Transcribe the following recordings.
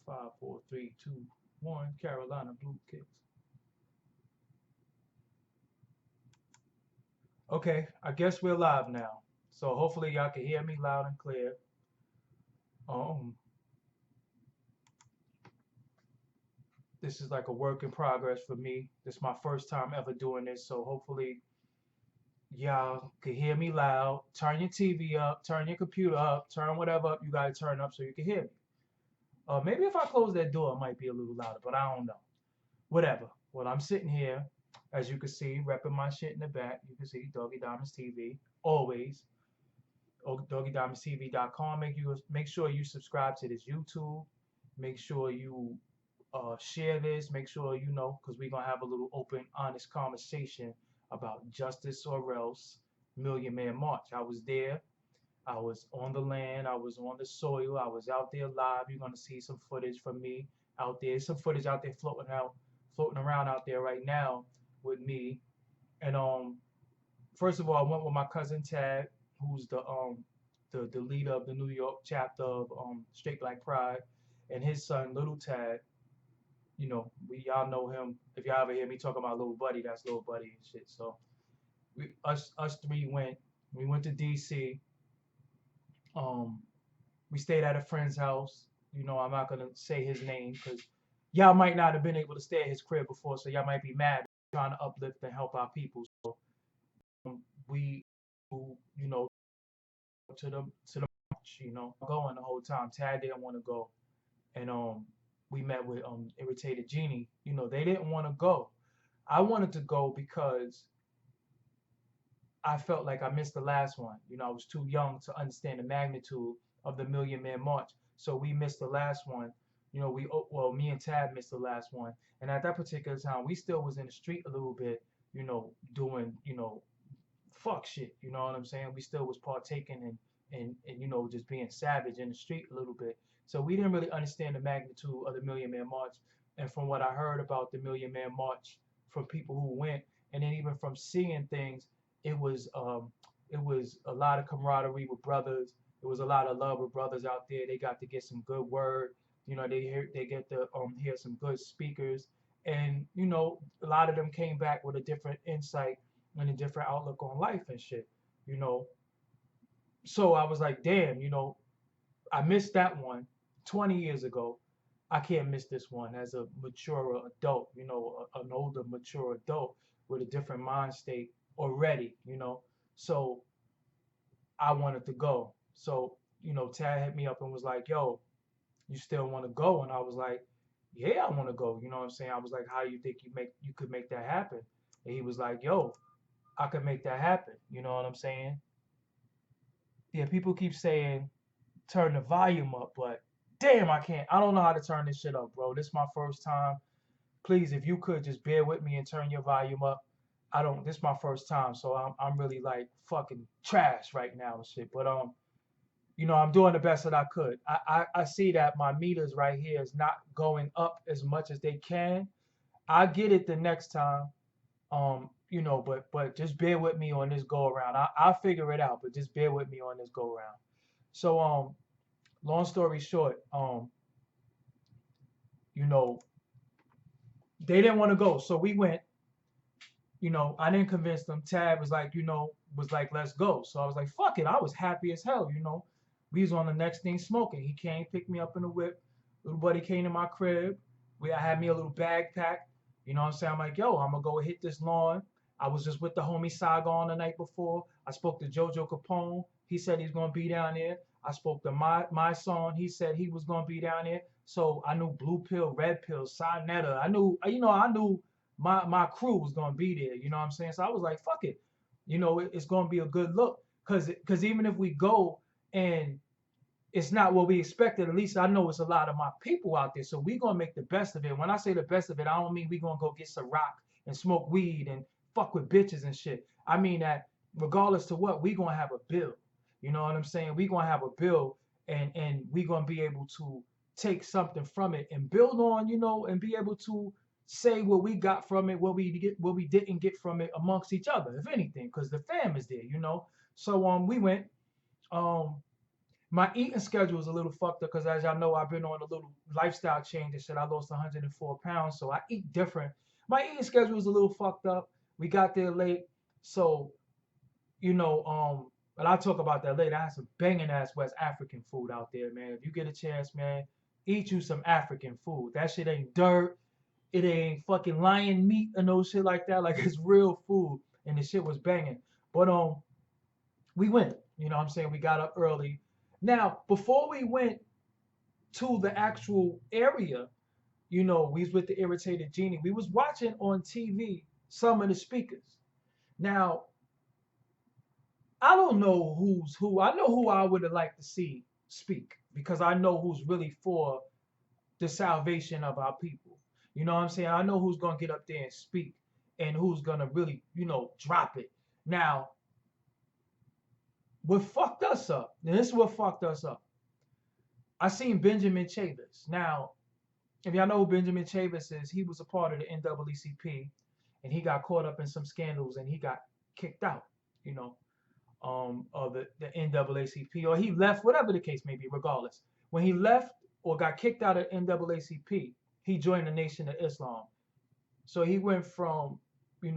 5, 4, 3, 2, 1. Carolina Blue Kicks. Okay, I guess we're live now. So hopefully y'all can hear me loud and clear. Um, this is like a work in progress for me. This is my first time ever doing this, so hopefully y'all can hear me loud. Turn your TV up, turn your computer up, turn whatever up you gotta turn up so you can hear me. Maybe if I close that door, it might be a little louder, but I don't know. Whatever. Well, I'm sitting here, as you can see, repping my shit in the back. You can see Doggie Diamonds TV, always. DoggieDiamondsTV.com. Make sure you subscribe to this YouTube. Make sure you share this. Make sure you know, because we're gonna have a little open, honest conversation about Justice or Else Million Man March. I was there. I was on the land. I was on the soil. I was out there live. You're gonna see some footage from me out there. Some footage out there floating around out there right now with me. And first of all, I went with my cousin Tad, who's the leader of the New York chapter of Straight Black Pride, and his son Little Tad. You know, y'all know him. If y'all ever hear me talk about Little Buddy, that's Little Buddy and shit. So us three went. We went to D.C. Um, we stayed at a friend's house. You know, I'm not gonna say his name because y'all might not have been able to stay at his crib before, so y'all might be mad. Trying to uplift and help our people. So we, you know, to the march. You know, going the whole time. Tad didn't want to go, and we met with Irritated Genie. You know, they didn't want to go. I wanted to go because I felt like I missed the last one. You know, I was too young to understand the magnitude of the Million Man March. So we missed the last one. You know, me and Tad missed the last one. And at that particular time, we still was in the street a little bit, you know, doing, you know, fuck shit. You know what I'm saying? We still was partaking in you know, just being savage in the street a little bit. So we didn't really understand the magnitude of the Million Man March. And from what I heard about the Million Man March from people who went, and then even from seeing things, it was a lot of camaraderie with brothers. It was a lot of love with brothers out there. They got to get some good word. You know, they get to hear some good speakers, and you know, a lot of them came back with a different insight and a different outlook on life and shit. You know, so I was like, damn, you know, I missed that one 20 years ago. I can't miss this one as a mature adult, you know, an older mature adult with a different mind state already, you know. So I wanted to go. So, you know, Tad hit me up and was like, yo, you still want to go? And I was like, yeah, I want to go. You know what I'm saying? I was like, how you think you could make that happen? And he was like, yo, I could make that happen. You know what I'm saying? Yeah, people keep saying turn the volume up, but damn, I can't. I don't know how to turn this shit up, bro. This is my first time. Please, if you could just bear with me and turn your volume up. I don't. This is my first time, so I'm really like fucking trash right now and shit. But you know, I'm doing the best that I could. I see that my meters right here is not going up as much as they can. I get it the next time. You know, but just bear with me on this go around. I'll figure it out, but just bear with me on this go around. So long story short, you know, they didn't want to go, so we went. You know, I didn't convince them. Tad was like, you know, was like, let's go. So I was like, fuck it. I was happy as hell, you know. We was on the next thing smoking. He came, picked me up in the whip. Little buddy came to my crib. I had me a little bag pack. You know what I'm saying? I'm like, yo, I'm gonna go hit this lawn. I was just with the homie Saigon the night before. I spoke to Jojo Capone. He said he's gonna be down there. I spoke to my son. He said he was gonna be down there. So I knew Blue Pill, Red Pill, Sinetta. I knew, you know, I knew my crew was gonna be there. You know what I'm saying? So I was like, fuck it. You know, it's gonna be a good look. Cause even if we go and it's not what we expected, at least I know it's a lot of my people out there. So we gonna make the best of it. When I say the best of it, I don't mean we gonna go get some rock and smoke weed and fuck with bitches and shit. I mean that regardless to what, we gonna have a bill. You know what I'm saying? We gonna have a bill, and we gonna be able to take something from it and build on, you know, and be able to say what we got from it, what we didn't get from it amongst each other, if anything, because the fam is there, you know. So we went. Um, My eating schedule is a little fucked up because, as y'all know, I've been on a little lifestyle change and shit. I lost 104 pounds, so I eat different. My eating schedule is a little fucked up. We got there late, so but I'll talk about that later. I had some banging ass West African food out there, man. If you get a chance, man, eat you some African food. That shit ain't dirt. It ain't fucking lion meat and no shit like that. Like it's real food, and the shit was banging. But we went. You know what I'm saying? We got up early. Now, before we went to the actual area, we was with the irritated genie. We was watching on TV some of the speakers. Now, I don't know who's who. I know who I would have liked to see speak because I know who's really for the salvation of our people. You know what I'm saying? I know who's gonna get up there and speak and who's gonna really, drop it. Now, what fucked us up, and this is what fucked us up. I seen Benjamin Chavis. Now, if y'all know who Benjamin Chavis is, he was a part of the NAACP and he got caught up in some scandals and he got kicked out, of the NAACP, or he left, whatever the case may be, regardless. When he left or got kicked out of NAACP, he joined the Nation of Islam. So he went from, being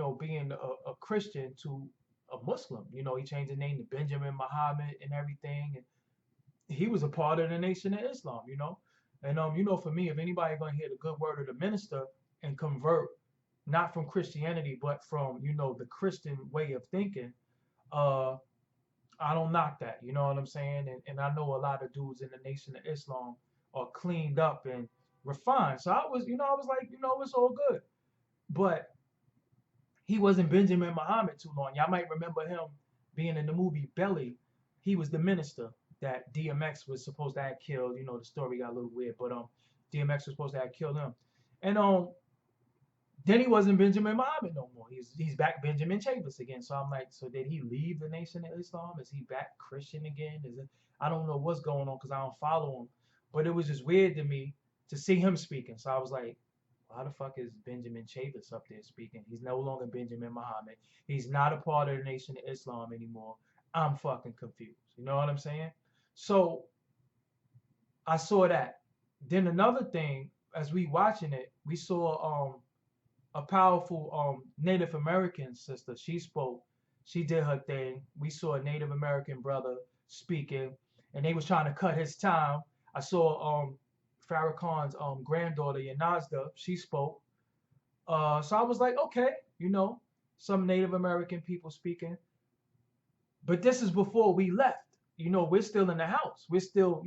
a Christian to a Muslim. He changed his name to Benjamin Muhammad and everything. And he was a part of the Nation of Islam, And for me, if anybody gonna hear the good word of the minister and convert, not from Christianity, but from, the Christian way of thinking, I don't knock that, you know what I'm saying? And I know a lot of dudes in the Nation of Islam are cleaned up and refined. So I was like, it's all good. But he wasn't Benjamin Muhammad too long. Y'all might remember him being in the movie Belly. He was the minister that DMX was supposed to have killed. The story got a little weird, but DMX was supposed to have killed him. And then he wasn't Benjamin Muhammad no more. He's back Benjamin Chavis again. So I'm like, so did he leave the Nation of Islam? Is he back Christian again? I don't know what's going on because I don't follow him. But it was just weird to me to see him speaking. So I was like, why the fuck is Benjamin Chavis up there speaking? He's no longer Benjamin Muhammad. He's not a part of the Nation of Islam anymore. I'm fucking confused. You know what I'm saying? So I saw that. Then another thing, as we watching it, we saw a powerful Native American sister. She spoke. She did her thing. We saw a Native American brother speaking, and they was trying to cut his time. I saw Farrakhan's granddaughter, Yanazda. She spoke. So I was like, okay, some Native American people speaking. But this is before we left. We're still in the house. We're still,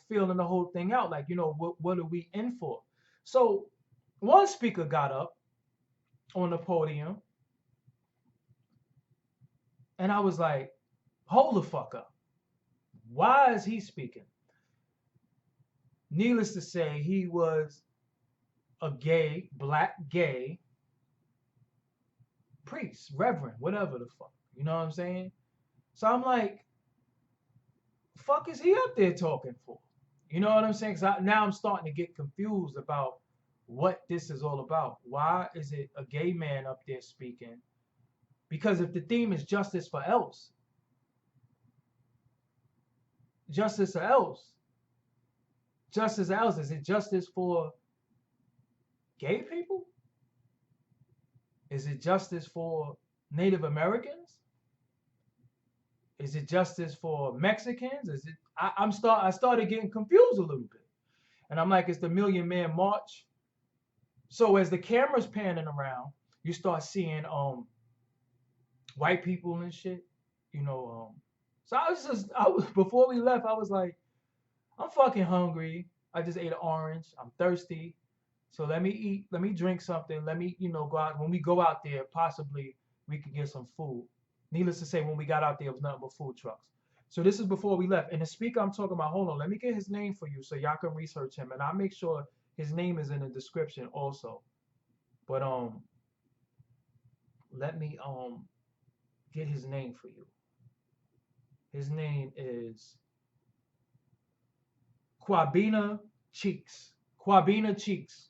feeling the whole thing out. Like, what are we in for? So one speaker got up on the podium, and I was like, hold the fuck up. Why is he speaking? Needless to say, he was a black gay priest, reverend, whatever the fuck. You know what I'm saying? So I'm like, fuck is he up there talking for? You know what I'm saying? Because now I'm starting to get confused about what this is all about. Why is it a gay man up there speaking? Because if the theme is justice for else, is it justice for gay people? Is it justice for Native Americans? Is it justice for Mexicans? Is it? I started getting confused a little bit, and I'm like, it's the Million Man March. So as the camera's panning around, you start seeing white people and shit, So I was before we left, I was like, I'm fucking hungry. I just ate an orange. I'm thirsty. So let me eat, let me drink something. Let me, go out. When we go out there, possibly we could get some food. Needless to say, when we got out there, it was nothing but food trucks. So this is before we left. And the speaker I'm talking about, hold on, let me get his name for you so y'all can research him. And I'll make sure his name is in the description also. But let me get his name for you. His name is Kwabena Cheeks. Kwabena Cheeks.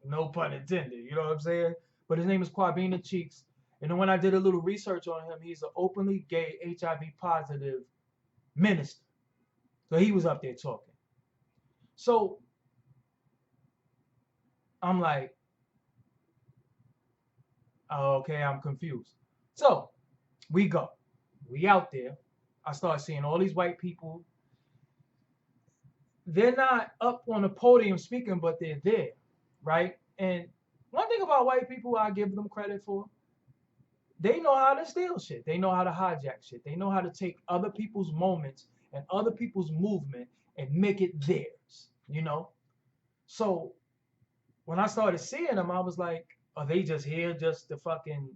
No pun intended, you know what I'm saying? But his name is Kwabena Cheeks. And then when I did a little research on him, he's an openly gay, HIV positive minister. So he was up there talking. So I'm like, oh, okay, I'm confused. So we go. We out there. I start seeing all these white people. They're not up on the podium speaking, but they're there, right? And one thing about white people I give them credit for, they know how to steal shit. They know how to hijack shit. They know how to take other people's moments and other people's movement and make it theirs, you know? So when I started seeing them, I was like, are they just here just to fucking,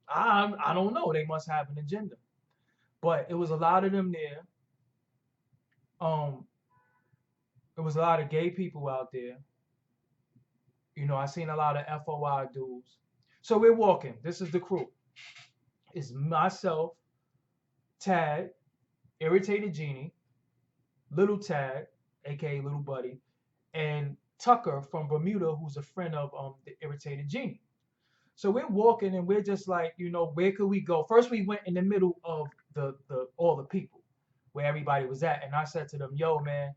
I don't know. They must have an agenda. But it was a lot of them there. Um, it was a lot of gay people out there. I seen a lot of FOI dudes. So we're walking. This is the crew. It's myself, Tad, Irritated Genie, Little Tad, aka Little Buddy, and Tucker from Bermuda, who's a friend of the Irritated Genie. So we're walking and we're just like, where could we go? First we went in the middle of the all the people where everybody was at. And I said to them, yo, man,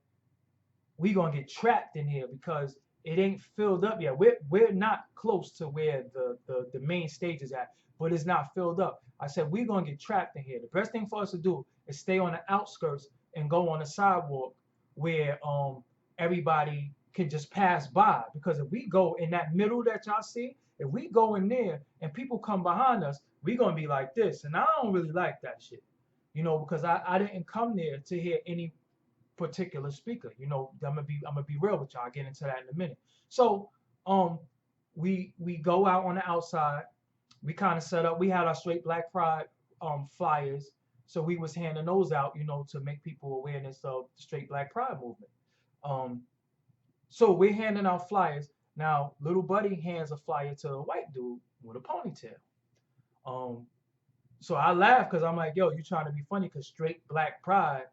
we gonna get trapped in here because it ain't filled up yet. We're not close to where the main stage is at, but it's not filled up. I said, we're gonna get trapped in here. The best thing for us to do is stay on the outskirts and go on the sidewalk where everybody can just pass by. Because if we go in that middle that y'all see, if we go in there and people come behind us, we're gonna be like this. And I don't really like that shit. Because I didn't come there to hear any particular speaker. I'm gonna be real with y'all. I'll get into that in a minute. So we go out on the outside. We kind of set up. We had our straight Black Pride flyers. So we was handing those out, to make people awareness of the straight Black Pride movement. So we're handing out flyers. Now, Little Buddy hands a flyer to a white dude with a ponytail. So I laugh because I'm like, yo, you trying to be funny because straight Black Pride,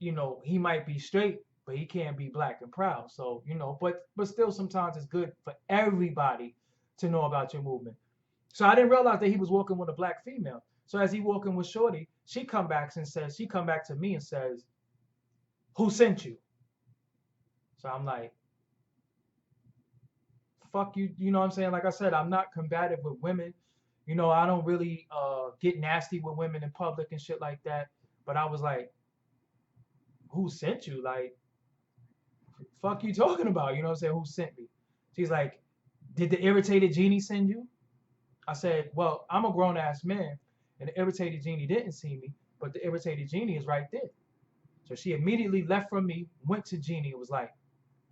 he might be straight, but he can't be black and proud. So, but still sometimes it's good for everybody to know about your movement. So I didn't realize that he was walking with a black female. So as he walking with Shorty, she come back to me and says, who sent you? So I'm like, fuck you, you know what I'm saying? Like I said, I'm not combative with women. I don't really get nasty with women in public and shit like that. But I was like, who sent you? Like, fuck you talking about? You know what I'm saying? Who sent me? She's like, did the Irritated Genie send you? I said, well, I'm a grown ass man, and the Irritated Genie didn't see me, but the Irritated Genie is right there. So she immediately left from me, went to Genie, and was like,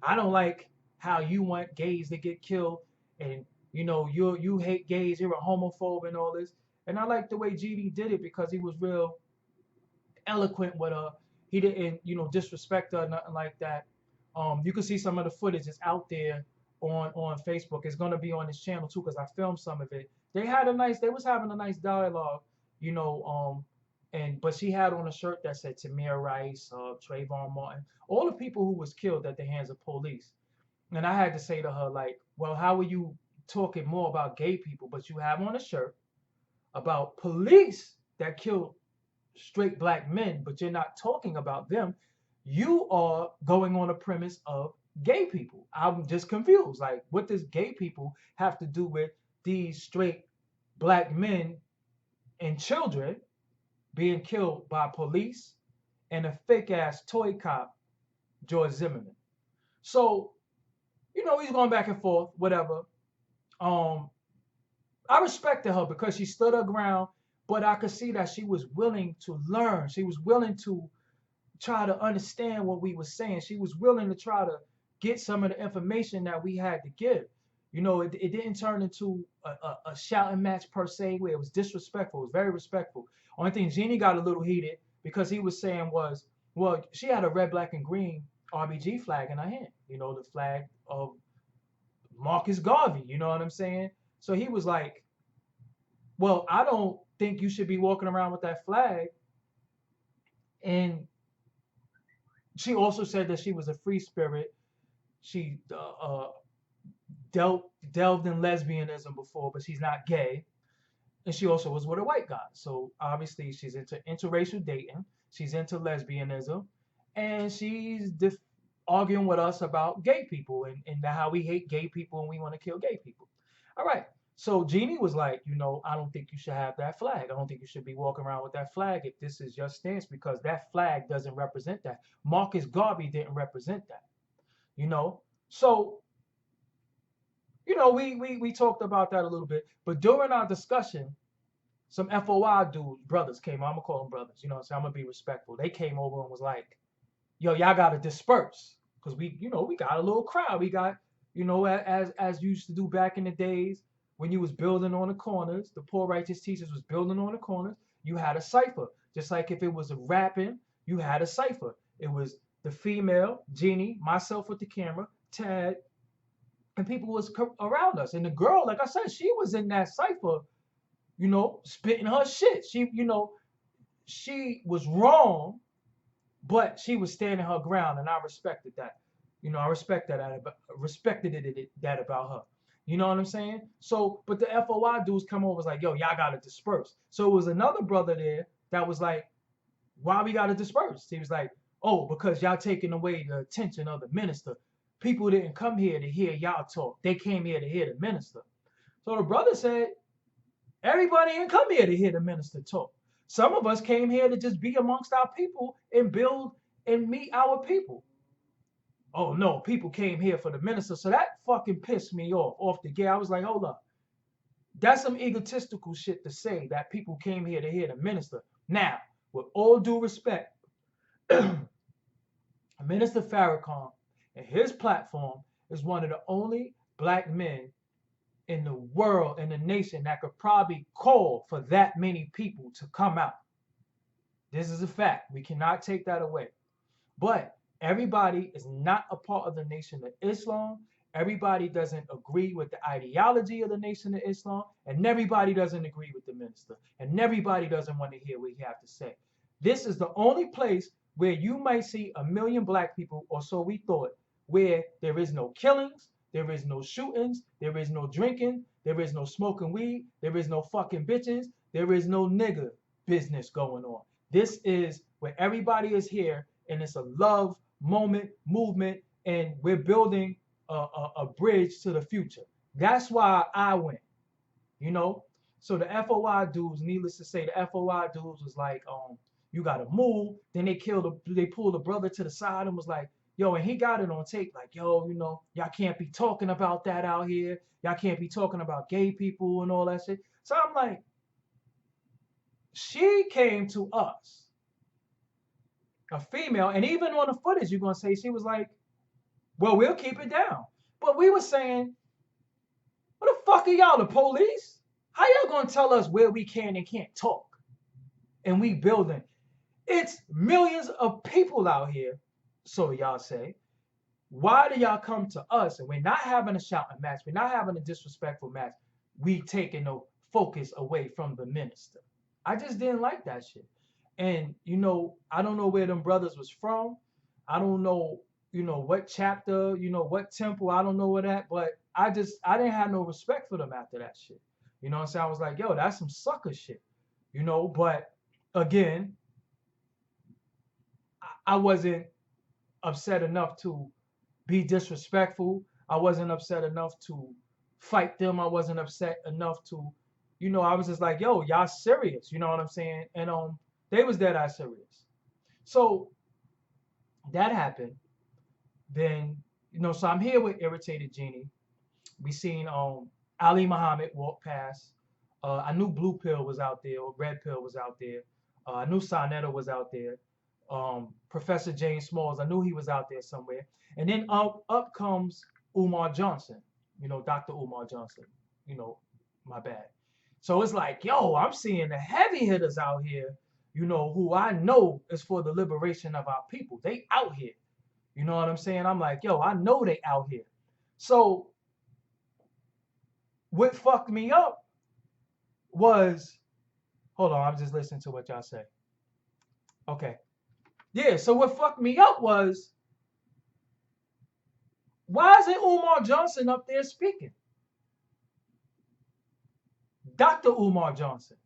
I don't like how you want gays to get killed, and you hate gays, you're a homophobe and all this. And I like the way Genie did it because he was real eloquent with her. He didn't, disrespect her or nothing like that. You can see some of the footage is out there on Facebook. It's gonna be on this channel too because I filmed some of it. They was having a nice dialogue, but she had on a shirt that said Tamir Rice, Trayvon Martin, all the people who was killed at the hands of police. And I had to say to her, like, well, how are you talking more about gay people, but you have on a shirt about police that killed straight black men, but you're not talking about them. You are going on a premise of gay people. I'm just confused. Like, what does gay people have to do with these straight black men and children being killed by police and a fake ass toy cop, George Zimmerman? So, he's going back and forth, whatever. I respected her because she stood her ground, but I could see that she was willing to learn. She was willing to try to understand what we were saying. She was willing to try to get some of the information that we had to give. It didn't turn into a shouting match per se where it was disrespectful. It was very respectful. Only thing Jeannie got a little heated because he was saying was, well, she had a red, black, and green RBG flag in her hand. The flag of Marcus Garvey. You know what I'm saying? So he was like, well, I don't think you should be walking around with that flag. And she also said that she was a free spirit. She delved in lesbianism before, but she's not gay. And she also was with a white guy. So obviously she's into interracial dating. She's into lesbianism, and she's arguing with us about gay people and how we hate gay people and we want to kill gay people. All right. So Jeannie was like, I don't think you should have that flag. I don't think you should be walking around with that flag if this is your stance, because that flag doesn't represent that. Marcus Garvey didn't represent that. You know. So we talked about that a little bit, but during our discussion, some FOI dudes, brothers came. I'm gonna call them brothers. So I'm gonna be respectful. They came over and was like, "Yo, y'all gotta disperse, cause we got a little crowd. We got, as you used to do back in the days when you was building on the corners. The poor righteous teachers was building on the corners. You had a cipher, just like if it was a rapping, you had a cipher. It was the female, Jeannie, myself with the camera, Tad, and people was around us. And the girl, like I said, she was in that cipher, spitting her shit. She was wrong, but she was standing her ground, and I respected that. I respected that about her. You know what I'm saying? So, but the FOI dudes come over, was like, yo, y'all gotta disperse. So it was another brother there that was like, why we gotta disperse? He was like, oh, because y'all taking away the attention of the minister. People didn't come here to hear y'all talk. They came here to hear the minister. So the brother said, everybody didn't come here to hear the minister talk. Some of us came here to just be amongst our people and build and meet our people. Oh no, people came here for the minister. So that fucking pissed me off the gate. I was like, hold up. That's some egotistical shit to say, that people came here to hear the minister. Now, with all due respect, Minister Farrakhan and his platform is one of the only black men in the world, in the nation, that could probably call for that many people to come out. This is a fact. We cannot take that away. But everybody is not a part of the Nation of Islam. Everybody doesn't agree with the ideology of the Nation of Islam. And everybody doesn't agree with the minister. And everybody doesn't want to hear what he has to say. This is the only place where you might see 1 million black people, or so we thought, where there is no killings, there is no shootings, there is no drinking, there is no smoking weed, there is no fucking bitches, there is no nigga business going on. This is where everybody is here, and it's a love movement, and we're building a bridge to the future. That's why I went, So the FOI dudes, needless to say, the FOI dudes was like, you gotta move. Then they pulled the brother to the side and was like, yo, and he got it on tape, like, yo, y'all can't be talking about that out here. Y'all can't be talking about gay people and all that shit. So I'm like, she came to us, a female, and even on the footage, you're gonna say she was like, well, we'll keep it down. But we were saying, what the fuck are y'all, the police? How y'all gonna tell us where we can and can't talk? And we building. It's millions of people out here, so y'all say. Why do y'all come to us? And we're not having a shouting match. We're not having a disrespectful match. We taking the focus away from the minister. I just didn't like that shit. And, I don't know where them brothers was from. I don't know, what chapter, what temple. I don't know where that. But I didn't have no respect for them after that shit. You know what I'm saying? I was like, yo, that's some sucker shit. But again, I wasn't upset enough to be disrespectful. I wasn't upset enough to fight them. I wasn't upset enough to, I was just like, yo, y'all serious. You know what I'm saying? And they was dead ass serious. So that happened. Then, so I'm here with Irritated Genie. We seen Ali Muhammad walk past. I knew Blue Pill was out there, or Red Pill was out there. I knew Sonetta was out there. Professor James Smalls, I knew he was out there somewhere. And then up comes Umar Johnson, Dr. Umar Johnson, my bad. So it's like, yo, I'm seeing the heavy hitters out here, who I know is for the liberation of our people. They out here. You know what I'm saying? I'm like, yo, I know they out here. So what fucked me up was, hold on, I'm just listening to what y'all say. Okay. Yeah, so what fucked me up was, why isn't Umar Johnson up there speaking? Dr. Umar Johnson.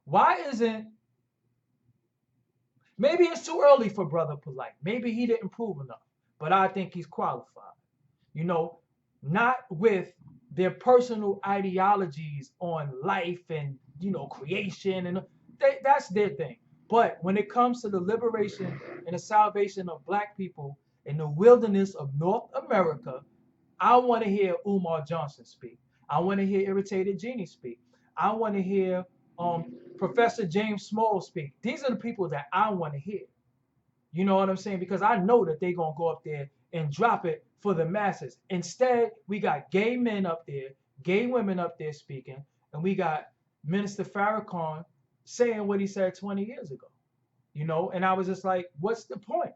Why isn't Maybe it's too early for Brother Polite. Maybe he didn't prove enough, but I think he's qualified. You know, not with their personal ideologies on life and creation, and that's their thing. But when it comes to the liberation and the salvation of black people in the wilderness of North America, I want to hear Umar Johnson speak. I want to hear Irritated Genie speak. I want to hear Professor James Small speak. These are the people that I want to hear. You know what I'm saying? Because I know that they're going to go up there and drop it for the masses. Instead, we got gay men up there, gay women up there speaking, and we got Minister Farrakhan saying what he said 20 years ago. And I was just like, what's the point?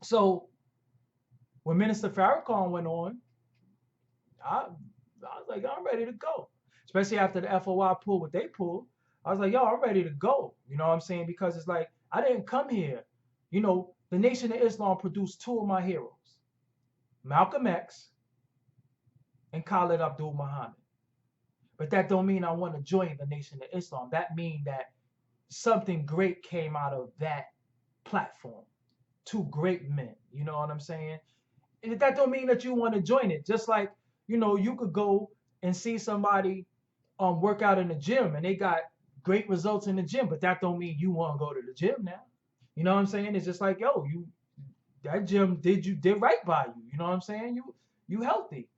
So when Minister Farrakhan went on, I was like, I'm ready to go. Especially after the FOI pulled what they pulled. I was like, yo, I'm ready to go. You know what I'm saying? Because it's like, I didn't come here. The Nation of Islam produced two of my heroes, Malcolm X and Khalid Abdul Muhammad. But that don't mean I want to join the Nation of Islam. That means that something great came out of that platform. Two great men. You know what I'm saying? And that don't mean that you want to join it. Just like, you could go and see somebody work out in the gym and they got great results in the gym, but that don't mean you want to go to the gym now. You know what I'm saying? It's just like, yo, that gym did right by you. You know what I'm saying? You healthy.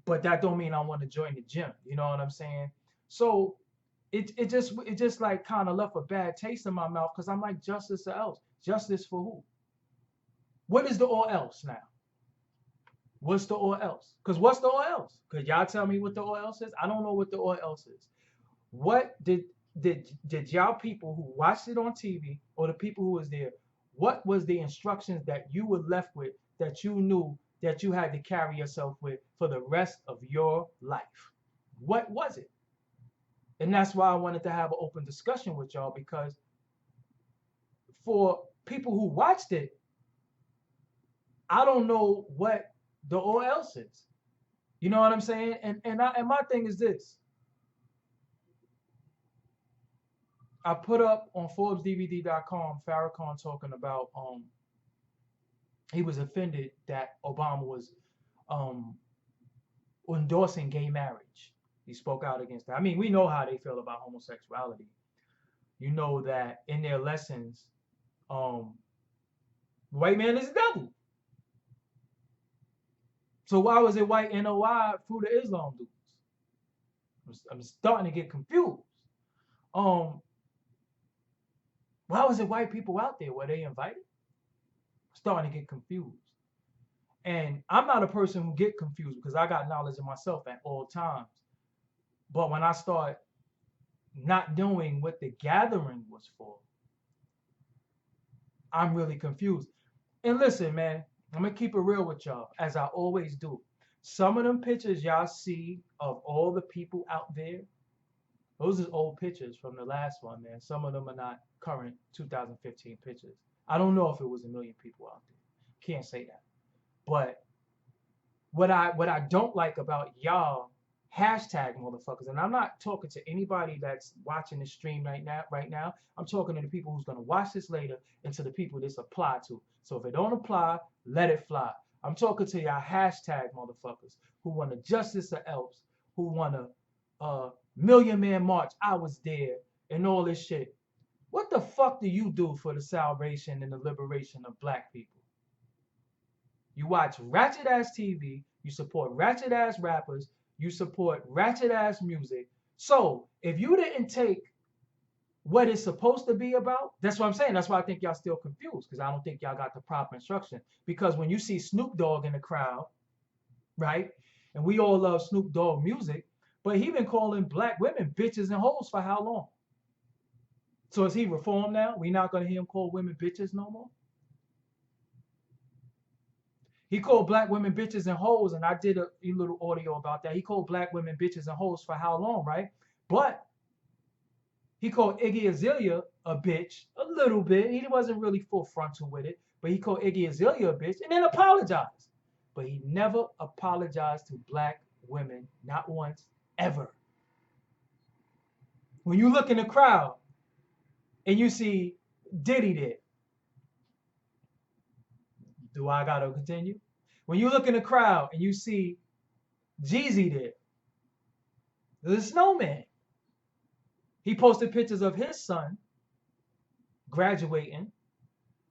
But that don't mean I want to join the gym. You know what I'm saying? So it just like kind of left a bad taste in my mouth because I'm like, justice or else. Justice for who? What is the or else now? What's the or else? Because what's the or else? Could y'all tell me what the or else is? I don't know what the or else is. What did y'all people who watched it on TV or the people who was there, what was the instructions that you were left with that you knew that you had to carry yourself with for the rest of your life? What was it? And that's why I wanted to have an open discussion with y'all, because for people who watched it, I don't know what the or else is. You know what I'm saying? And my thing is this. I put up on ForbesDVD.com Farrakhan talking about he was offended that Obama was endorsing gay marriage. He spoke out against that. I mean, we know how they feel about homosexuality. You know that in their lessons, white man is the devil. So why was it white NOI through the Islam dudes? I'm starting to get confused. Why was it white people out there? Were they invited? I'm starting to get confused. And I'm not a person who get confused because I got knowledge of myself at all times. But when I start not knowing what the gathering was for, I'm really confused. And listen, man, I'm going to keep it real with y'all, as I always do. Some of them pictures y'all see of all the people out there, those are old pictures from the last one, man. Some of them are not current 2015 pictures. I don't know if it was 1 million people out there. Can't say that. But what I don't like about y'all hashtag motherfuckers, and I'm not talking to anybody that's watching the stream right now. I'm talking to the people who's going to watch this later and to the people this apply to. So if it don't apply, let it fly. I'm talking to y'all hashtag motherfuckers who want a justice or else, who want a Million Man March, I was there, and all this shit. What the fuck do you do for the salvation and the liberation of black people? You watch ratchet ass TV, you support ratchet ass rappers, you support ratchet ass music. So if you didn't take what it's supposed to be about, that's what I'm saying. That's why I think y'all still confused, because I don't think y'all got the proper instruction. Because when you see Snoop Dogg in the crowd, right, and we all love Snoop Dogg music, but he been calling black women bitches and hoes for how long? So is he reformed now? We not gonna hear him call women bitches no more? He called black women bitches and hoes, and I did a little audio about that. He called black women bitches and hoes for how long, right? But he called Iggy Azalea a bitch a little bit. He wasn't really full frontal with it, but he called Iggy Azalea a bitch and then apologized. But he never apologized to black women, not once, ever. When you look in the crowd and you see Diddy did. Do I gotta continue? When you look in the crowd and you see Jeezy did, the snowman. He posted pictures of his son graduating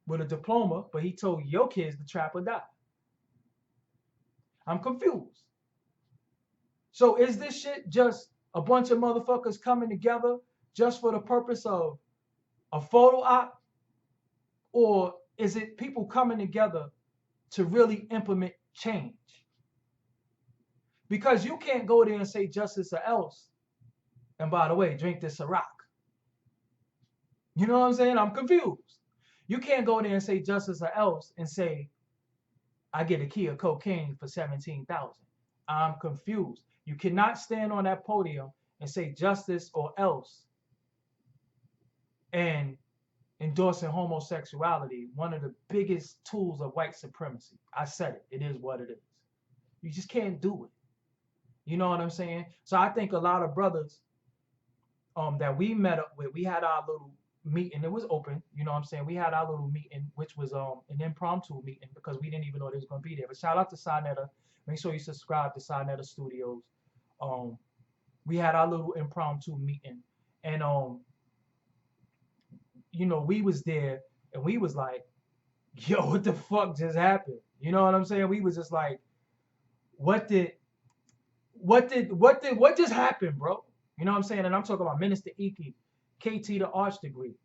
with a diploma, but he told your kids to trap or die. I'm confused. So is this shit just a bunch of motherfuckers coming together just for the purpose of a photo op? Or is it people coming together to really implement change? Because you can't go there and say justice or else. And by the way, drink this Ciroc. You know what I'm saying? I'm confused. You can't go there and say justice or else and say, I get a key of cocaine for 17,000. I'm confused. You cannot stand on that podium and say justice or else and endorsing homosexuality, one of the biggest tools of white supremacy. I said it. It is what it is. You just can't do it. You know what I'm saying? So I think a lot of brothers that we met up with, we had our little meeting. It was open. You know what I'm saying? We had our little meeting, which was an impromptu meeting because we didn't even know they was going to be there. But shout out to Sinetta. Make sure you subscribe to Sinetta Studios. We had our little impromptu meeting. And, you know, we was there and we was like, yo, what the fuck just happened? You know what I'm saying? We was just like, what just happened, bro? You know what I'm saying? And I'm talking about Minister Iki, KT the Arch Degree,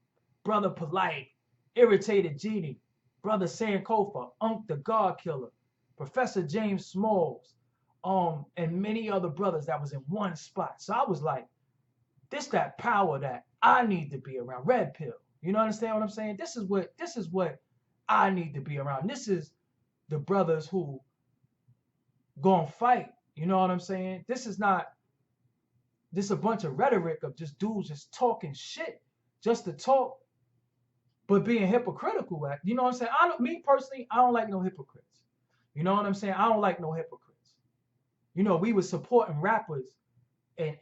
Brother Polite, Irritated Genie, Brother Sankofa, Unk the God Killer, Professor James Smalls, and many other brothers that was in one spot. So I was like, this that power that I need to be around. Red pill. You know understand what I'm saying? This is what I need to be around. This is the brothers who gonna fight. You know what I'm saying? This is a bunch of rhetoric of just dudes just talking shit just to talk, but being hypocritical. You know what I'm saying? Me personally, I don't like no hypocrites. You know what I'm saying? I don't like no hypocrites. You know, we were supporting rappers and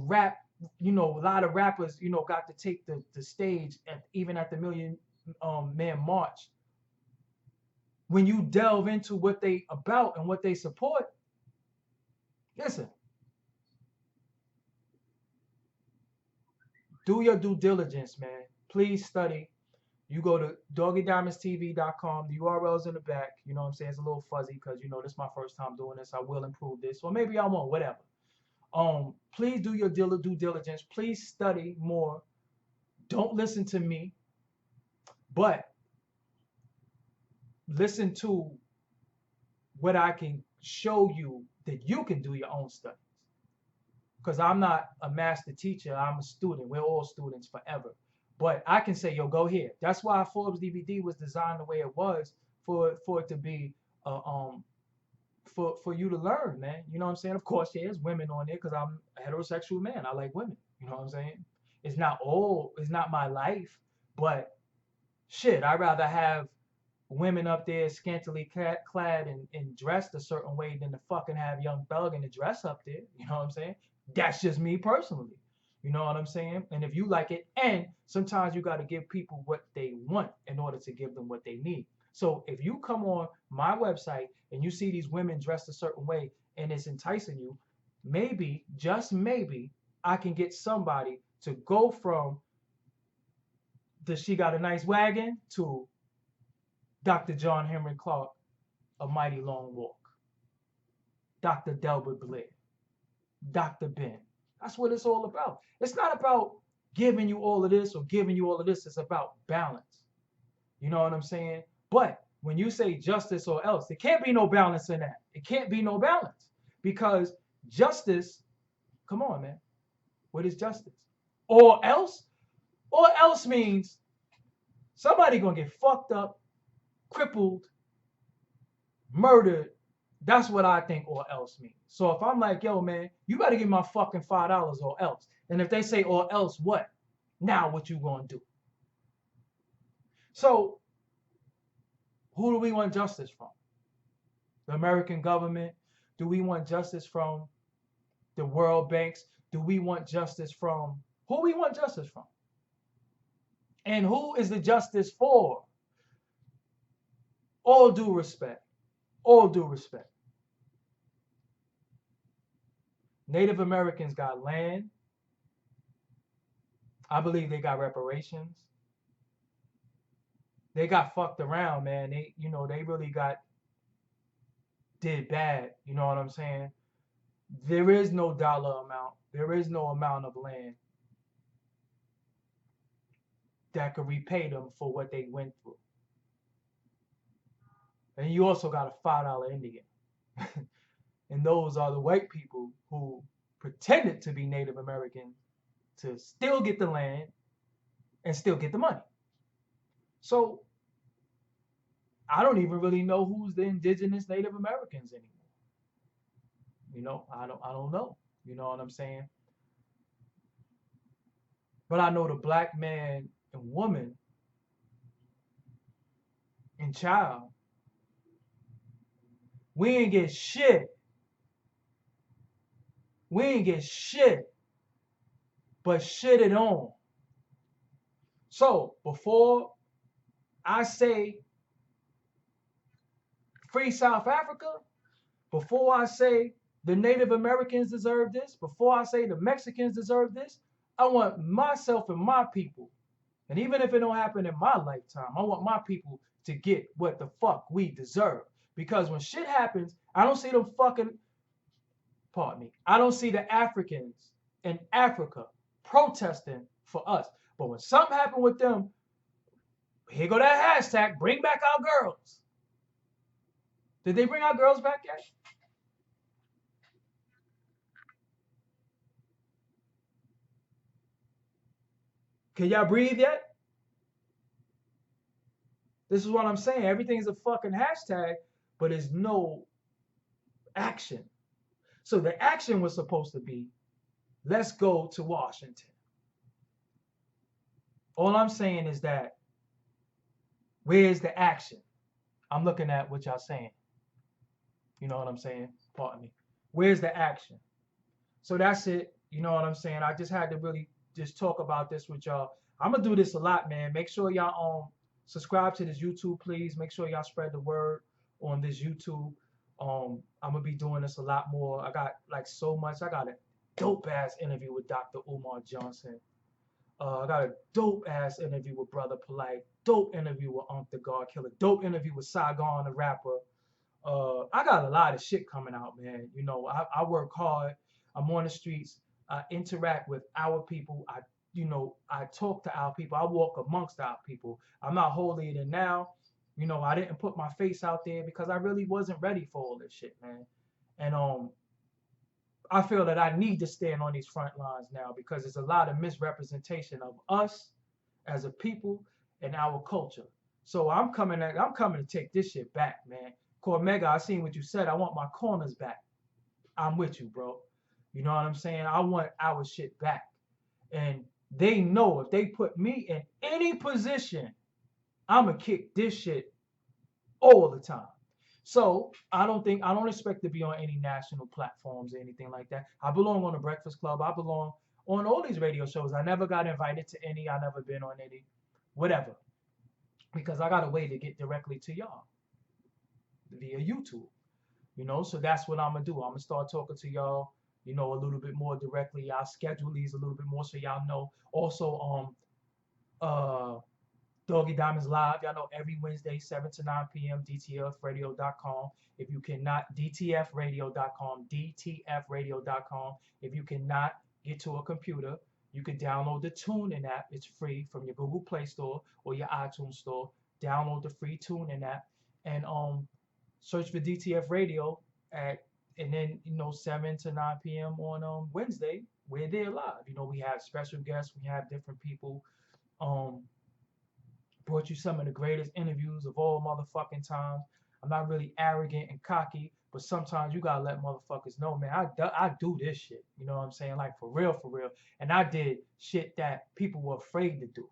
rap. You know, a lot of rappers, you know, got to take the stage even at the Million Man March. When you delve into what they about and what they support, listen, do your due diligence, man. Please study. You go to doggiediamondstv.com. The URL's in the back. You know what I'm saying? It's a little fuzzy because, you know, this is my first time doing this. I will improve this. Or maybe I won't, whatever. Please do your due diligence. Please study more. Don't listen to me, but listen to what I can show you that you can do your own studies. Because I'm not a master teacher. I'm a student. We're all students forever. But I can say, yo, go here. That's why Forbes DVD was designed the way it was for it to be for you to learn, man. You know what I'm saying? Of course, there's women on there because I'm a heterosexual man. I like women. You know what I'm saying? It's not my life, but shit, I'd rather have women up there scantily clad and dressed a certain way than to fucking have Young Thug in the dress up there. You know what I'm saying? That's just me personally. You know what I'm saying? And if you like it, and sometimes you got to give people what they want in order to give them what they need. So if you come on my website and you see these women dressed a certain way and it's enticing you, maybe, just maybe, I can get somebody to go from She Got a Nice Wagon to Dr. John Henry Clark, A Mighty Long Walk, Dr. Delbert Blair, Dr. Ben. That's what it's all about. It's not about giving you all of this or giving you all of this. It's about balance. You know what I'm saying? But when you say justice or else, there can't be no balance in that. It can't be no balance because justice, come on, man. What is justice? Or else? Or else means somebody gonna get fucked up, crippled, murdered. That's what I think or else means. So if I'm like, yo, man, you better give me my fucking $5 or else. And if they say or else what? Now what you gonna do? So who do we want justice from? The American government? Do we want justice from the World Banks? Do we want justice from who we want justice from? And who is the justice for? All due respect. All due respect. Native Americans got land. I believe they got reparations. They got fucked around, man. They really did bad. You know what I'm saying? There is no dollar amount. There is no amount of land that could repay them for what they went through. And you also got a $5 Indian. And those are the white people who pretended to be Native Americans to still get the land and still get the money. So I don't even really know who's the indigenous Native Americans anymore. I don't know. You know what I'm saying? But I know the black man and woman and child, we ain't get shit. We ain't get shit, but shit it on. So before I say free South Africa, before I say the Native Americans deserve this, before I say the Mexicans deserve this, I want myself and my people, and even if it don't happen in my lifetime, I want my people to get what the fuck we deserve. Because when shit happens, I don't see them fucking, pardon me, I don't see the Africans in Africa protesting for us. But when something happened with them, here go that hashtag, bring back our girls. Did they bring our girls back yet? Can y'all breathe yet? This is what I'm saying. Everything's a fucking hashtag, but there's no action. So the action was supposed to be, let's go to Washington. All I'm saying is that, where's the action? I'm looking at what y'all saying. You know what I'm saying? Pardon me. Where's the action? So that's it. You know what I'm saying? I just had to really just talk about this with y'all. I'm gonna do this a lot, man. Make sure y'all subscribe to this YouTube, please. Make sure y'all spread the word on this YouTube. I'm gonna be doing this a lot more. I got like so much. I got a dope ass interview with Dr. Umar Johnson. I got a dope ass interview with Brother Polite. Dope interview with Unc the God Killer. Dope interview with Saigon the rapper. I got a lot of shit coming out, man. I work hard. I'm on the streets. I interact with our people. I talk to our people. I walk amongst our people. I'm not holier than now. I didn't put my face out there because I really wasn't ready for all this shit, man. And I feel that I need to stand on these front lines now because there's a lot of misrepresentation of us as a people and our culture. So I'm coming to take this shit back, man. Kwabena, I seen what you said. I want my corners back. I'm with you, bro. You know what I'm saying? I want our shit back. And they know if they put me in any position, I'm going to kick this shit all the time. So I don't expect to be on any national platforms or anything like that. I belong on the Breakfast Club. I belong on all these radio shows. I never got invited to any. I never been on any, whatever. Because I got a way to get directly to y'all via YouTube. So that's what I'm gonna do. I'm gonna start talking to y'all, a little bit more directly. I'll schedule these a little bit more so y'all know. Also, Doggie Diamonds live, y'all know, every Wednesday, 7 to 9 p.m. DTFradio.com. If you cannot, DTFradio.com, DTFradio.com. If you cannot get to a computer, you can download the TuneIn app. It's free from your Google Play Store or your iTunes Store. Download the free TuneIn app and search for DTF Radio and then 7 to 9 p.m. on Wednesday. We're there live. We have special guests. We have different people. Brought you some of the greatest interviews of all motherfucking times. I'm not really arrogant and cocky, but sometimes you gotta let motherfuckers know, man, I do this shit. You know what I'm saying? Like for real, for real. And I did shit that people were afraid to do.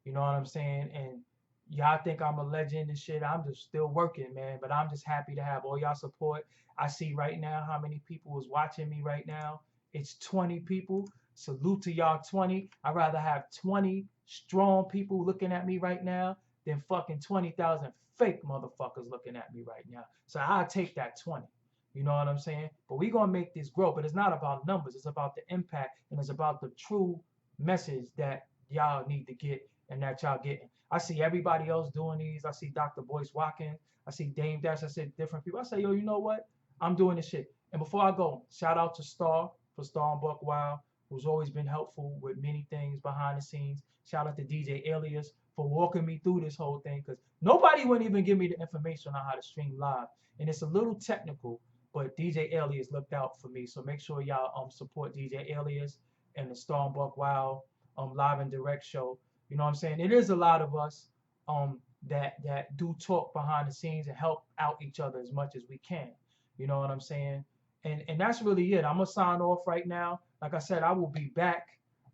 You know what I'm saying? And y'all think I'm a legend and shit. I'm just still working, man. But I'm just happy to have all y'all support. I see right now how many people is watching me right now. It's 20 people. Salute to y'all 20. I'd rather have 20 strong people looking at me right now than fucking 20,000 fake motherfuckers looking at me right now. So I'll take that 20. You know what I'm saying? But we're going to make this grow. But it's not about numbers. It's about the impact, and it's about the true message that y'all need to get and that y'all getting. I see everybody else doing these. I see Dr. Boyce Watkins. I see Dame Dash. I see different people. I say, yo, you know what? I'm doing this shit. And before I go, shout out to Star for Star and Buck Wild, who's always been helpful with many things behind the scenes. Shout out to DJ Alias for walking me through this whole thing, because nobody would even give me the information on how to stream live. And it's a little technical, but DJ Alias looked out for me. So make sure y'all support DJ Alias and the Star and Buck Wild live and direct show. You know what I'm saying? It is a lot of us that do talk behind the scenes and help out each other as much as we can. You know what I'm saying? And that's really it. I'm gonna sign off right now. Like I said, I will be back.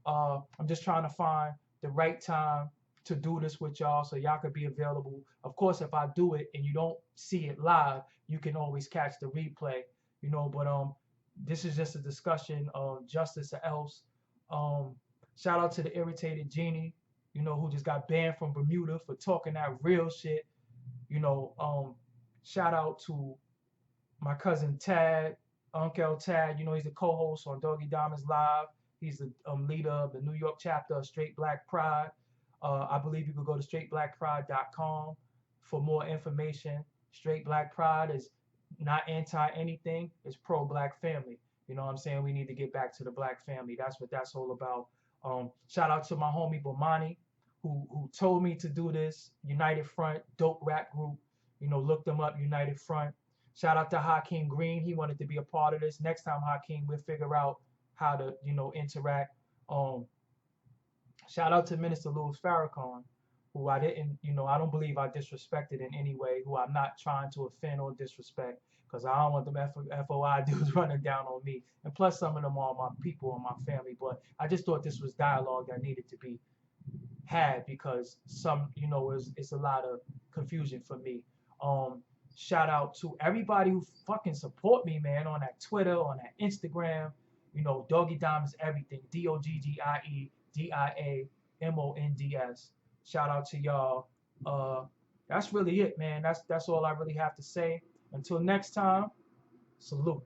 I'm just trying to find the right time to do this with y'all so y'all could be available. Of course, if I do it and you don't see it live, you can always catch the replay. You know, but this is just a discussion of justice or else. Shout out to the irritated genie, you know, who just got banned from Bermuda for talking that real shit. You know, shout out to my cousin Tad, Uncle Tad. You know, he's the co-host on Doggie Diamonds Live. He's the leader of the New York chapter of Straight Black Pride. I believe you could go to straightblackpride.com for more information. Straight Black Pride is not anti anything. It's pro Black family. You know what I'm saying? We need to get back to the Black family. That's what that's all about. Shout out to my homie Bomani, who told me to do this. United Front, dope rap group. You know, look them up, United Front. Shout out to Hakeem Green. He wanted to be a part of this. Next time, Hakeem, we'll figure out how to, you know, interact. Shout out to Minister Louis Farrakhan, who I didn't, you know, I don't believe I disrespected in any way, who I'm not trying to offend or disrespect, because I don't want them FOI dudes running down on me. And plus, some of them are my people and my family. But I just thought this was dialogue that needed to be had, because some, you know, it's a lot of confusion for me. Shout out to everybody who fucking support me, man, on that Twitter, on that Instagram. You know, Doggie Diamonds, everything. DOGGIE DIAMONDS. Shout out to y'all. That's really it, man. That's all I really have to say. Until next time, salute.